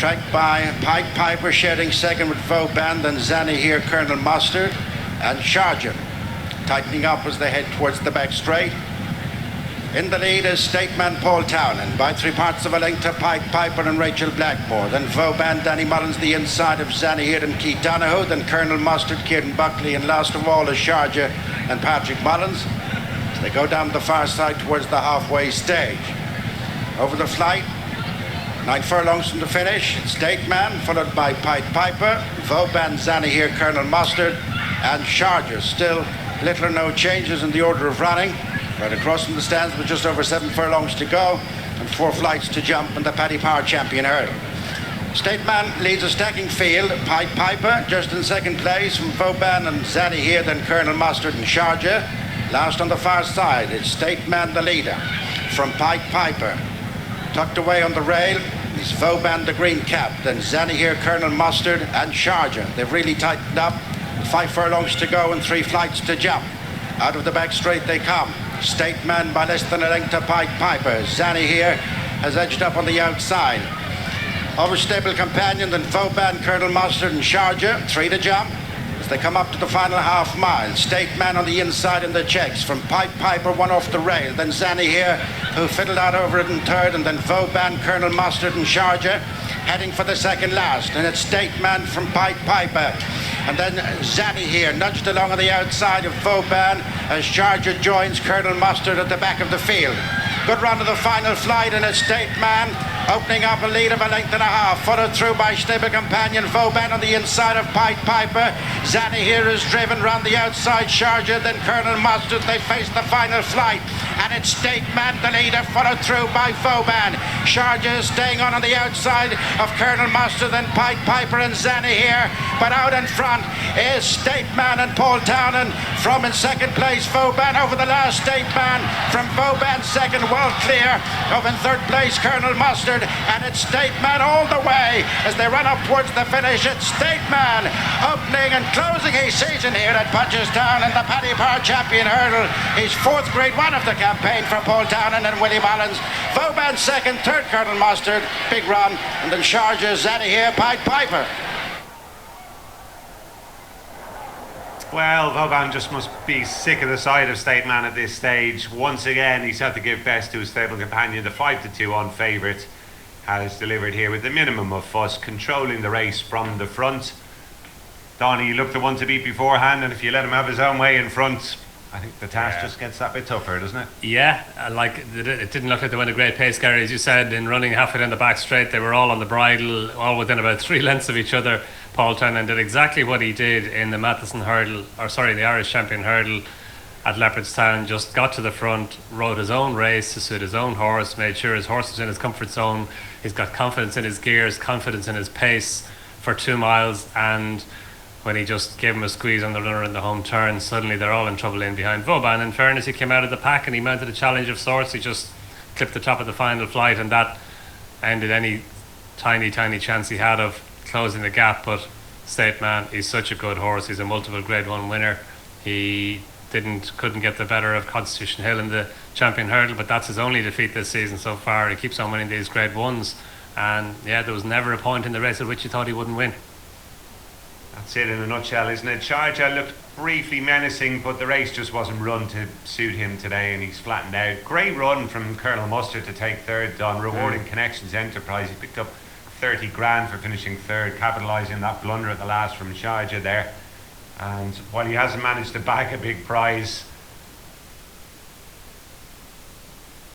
tracked by Pied Piper, sharing second with Vauban, then Zanny here, Colonel Mustard, and Charger, tightening up as they head towards the back straight. In the lead is Stateman Paul Townend, by 3 parts of a length to Pied Piper and Rachel Blackmore. Then Vauban, Danny Mullins, the inside of Zanny here and Keith Donoghue. Then Colonel Mustard, Kieran Buckley, and last of all is Charger and Patrick Mullins. As they go down the far side towards the halfway stage. Over the flight, 9 furlongs from the finish, Stateman, followed by Pied Piper, Vauban, Zanny here, Colonel Mustard, and Charger. Still little or no changes in the order of running. Right across from the stands with just over 7 furlongs to go and 4 flights to jump in the Paddy Power Champion hurdle. Stateman leads a stacking field. Pied Piper just in second place from Vauban and Zanny here, then Colonel Mustard and Charger. Last on the far side, it's Stateman the leader from Pied Piper. Tucked away on the rail is Vauban the green cap, then Zanny here, Colonel Mustard and Charger. They've really tightened up. 5 furlongs to go and 3 flights to jump. Out of the back straight they come. Stateman by less than a length to Pied Piper. Zanny here has edged up on the outside. Overstable companion, then Vauban, Colonel Mustard and Charger. 3 to jump as they come up to the final half mile. Stateman on the inside in the checks. From Pied Piper, 1 off the rail. Then Zanny here, who fiddled out over it in third. And then Vauban, Colonel Mustard and Charger heading for the second last. And it's Stateman from Pied Piper. And then Zanny here, nudged along on the outside of Vauban as Charger joins Colonel Mustard at the back of the field. Good run to the final flight, and it's Stateman opening up a lead of a length and a half, followed through by stable companion Vauban on the inside of Pied Piper. Zanny here is driven round the outside, Charger, then Colonel Mustard. They face the final flight, and it's Stateman the leader, followed through by Vauban. Charger staying on the outside of Colonel Mustard, then Pied Piper and Zanny here, but out in front is Stateman and Paul Townend. From in second place, Vauban over the last. Stateman from Vauban second, well clear. Of in third place, Colonel Mustard, and it's Stateman all the way as they run up towards the finish. It's Stateman opening and closing his season here at Punchestown in the Paddy Power Champion hurdle. His 4th grade 1 of the campaign for Paul Townend and Willie Mullins. Vauban second, third Colonel Mustard, big run, and then Charger, Zanny here, Pied Piper. Well, Vauban just must be sick of the sight of Stateman at this stage. Once again, he's had to give best to his stable companion. The 5-2 favourite has delivered here with the minimum of fuss, controlling the race from the front. Donnie, you looked the one to beat beforehand, and if you let him have his own way in front, I think the task just gets that bit tougher, doesn't it? Yeah, like it didn't look like they went a great pace, Gary, as you said, in running halfway down the back straight. They were all on the bridle, all within about 3 lengths of each other. Paul Townend did exactly what he did in the Matheson hurdle, the Irish Champion hurdle at Leopardstown. Just got to the front, rode his own race to suit his own horse, made sure his horse was in his comfort zone. He's got confidence in his gears, confidence in his pace for 2 miles, and when he just gave him a squeeze on the runner in the home turn, suddenly they're all in trouble in behind Vauban. In fairness, he came out of the pack and he mounted a challenge of sorts. He just clipped the top of the final flight, and that ended any tiny chance he had of closing the gap. But Stateman, he's such a good horse. He's a multiple grade 1 winner. He couldn't get the better of Constitution Hill in the Champion hurdle, but that's his only defeat this season so far. He keeps on winning these grade 1s, and yeah, there was never a point in the race at which he thought he wouldn't win. That's it in a nutshell, isn't it? Charger looked briefly menacing, but the race just wasn't run to suit him today, and he's flattened out. Great run from Colonel Mustard to take third on Rewarding Connections Enterprise. He picked up 30 grand for finishing third, capitalising that blunder at the last from Charger there. And while he hasn't managed to bag a big prize,